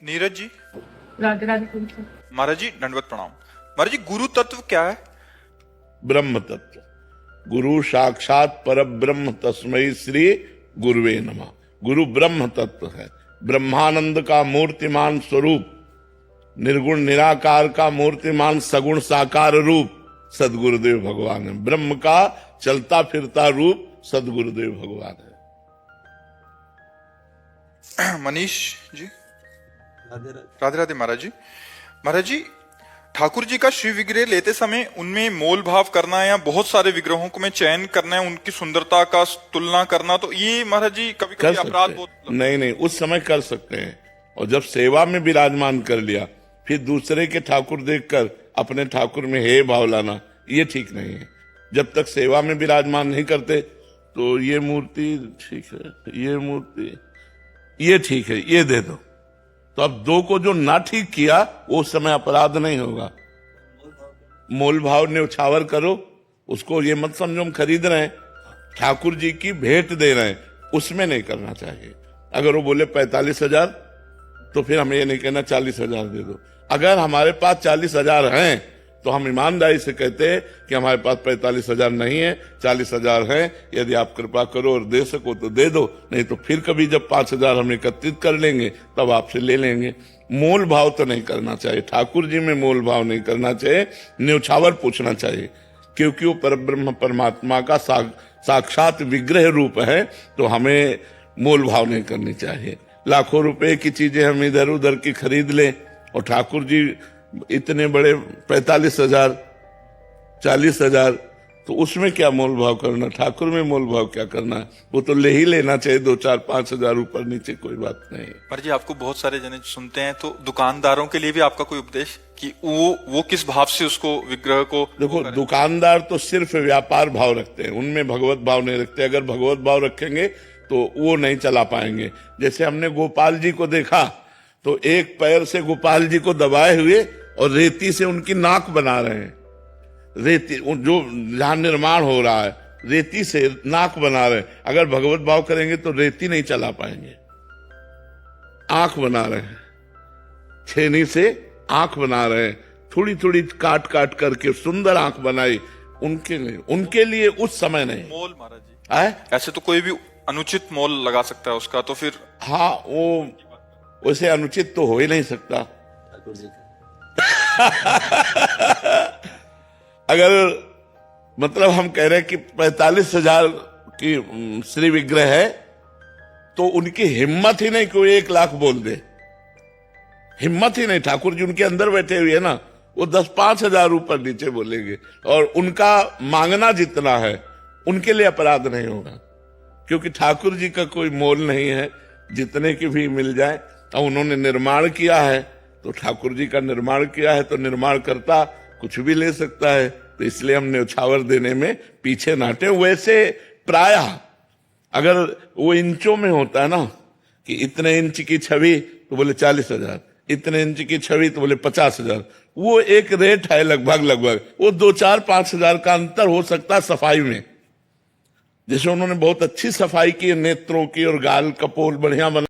नीरज जी। राधे राधे। महाराज जी दंडवत प्रणाम। महाराज जी गुरु तत्व क्या है? ब्रह्म तत्व। गुरु साक्षात पर ब्रह्म तस्मै श्री गुरुवे नमः। गुरु ब्रह्म तत्व है, ब्रह्मानंद का मूर्तिमान स्वरूप, निर्गुण निराकार का मूर्तिमान सगुण साकार रूप सदगुरुदेव भगवान है। ब्रह्म का चलता फिरता रूप सदगुरुदेव भगवान है। मनीष जी। राधे राधे महाराज जी। महाराज जी ठाकुर जी का श्री विग्रह लेते समय उनमें मोल भाव करना या बहुत सारे विग्रहों को में चयन करना है, उनकी सुंदरता का तुलना करना, तो ये महाराज जी कभी कभी अपराध बहुत नहीं, उस समय कर सकते हैं। और जब सेवा में विराजमान कर लिया फिर दूसरे के ठाकुर देखकर अपने ठाकुर में हे भाव लाना, ये ठीक नहीं है। जब तक सेवा में विराजमान नहीं करते तो ये मूर्ति ठीक है, ये मूर्ति ये ठीक है, ये दे दो। तो अब दो को जो ना ठीक किया वो उस समय अपराध नहीं होगा। मोल भाव न्यौछावर करो, उसको ये मत समझो हम खरीद रहे हैं, ठाकुर जी की भेंट दे रहे हैं, उसमें नहीं करना चाहिए। अगर वो बोले 45,000 तो फिर हमें ये नहीं कहना 40,000 दे दो। अगर हमारे पास 40,000 हैं तो हम ईमानदारी से कहते हैं कि हमारे पास 45,000 नहीं है, 40,000 हैं, यदि आप कृपा करो और दे सको तो दे दो, नहीं तो फिर कभी जब 5,000 हम एकत्रित कर लेंगे तब आपसे ले लेंगे। मोल भाव तो नहीं करना चाहिए, ठाकुर जी में मोल भाव नहीं करना चाहिए, न्यौछावर पूछना चाहिए, क्योंकि वो परब्रह्म परमात्मा का साक्षात विग्रह रूप है। तो हमें मोल भाव नहीं करनी चाहिए। लाखों रुपए की चीजें हम इधर उधर की खरीद लें और ठाकुर जी इतने बड़े 45,000 40,000, तो उसमें क्या मोल भाव करना, ठाकुर में मोल भाव क्या करना है? वो तो ले ही लेना चाहिए, 2-4-5,000 ऊपर नीचे कोई बात नहीं। पर जी आपको बहुत सारे जने सुनते हैं, तो दुकानदारों के लिए भी आपका कोई उपदेश कि वो किस भाव से उसको विग्रह को देखो, दुकानदार तो सिर्फ व्यापार भाव रखते हैं, उनमें भगवत भाव नहीं रखते। अगर भगवत भाव रखेंगे तो वो नहीं चला पाएंगे। जैसे हमने गोपाल जी को देखा तो एक पैर से गोपाल जी को दबाए हुए और रेती से उनकी नाक बना रहे हैं। रेती जो जहां निर्माण हो रहा है रेती से नाक बना रहे हैं। अगर भगवत भाव करेंगे तो रेती नहीं चला पाएंगे। आंख बना रहे हैं, छेनी से आंख बना रहे हैं, थोड़ी थोड़ी काट काट करके सुंदर आंख बनाई। उनके लिए उस समय नहीं मोल महाराज जी ऐसे तो कोई भी अनुचित मोल लगा सकता है उसका, तो फिर हाँ, वो वैसे अनुचित तो हो ही नहीं सकता। अगर मतलब हम कह रहे हैं कि 45,000 की श्री विग्रह है तो उनकी हिम्मत ही नहीं कि वो 1,00,000 बोल दे, हिम्मत ही नहीं। ठाकुर जी उनके अंदर बैठे हुए है ना, वो 10-5,000 ऊपर नीचे बोलेंगे और उनका मांगना जितना है उनके लिए अपराध नहीं होगा, क्योंकि ठाकुर जी का कोई मोल नहीं है, जितने की भी मिल जाए। अब उन्होंने निर्माण किया है तो ठाकुर जी का निर्माण किया है तो निर्माण करता कुछ भी ले सकता है, तो इसलिए हम न्यौछावर देने में पीछे ना हटे। वैसे प्रायः अगर वो इंचों में होता है ना कि इतने इंच की छवि तो बोले 40,000, इतने इंच की छवि तो बोले 50,000, वो एक रेट है लगभग। वो 2-4-5,000 का अंतर हो सकता है सफाई में। जैसे उन्होंने बहुत अच्छी सफाई की, नेत्रों की और गाल कपोल बढ़िया बना।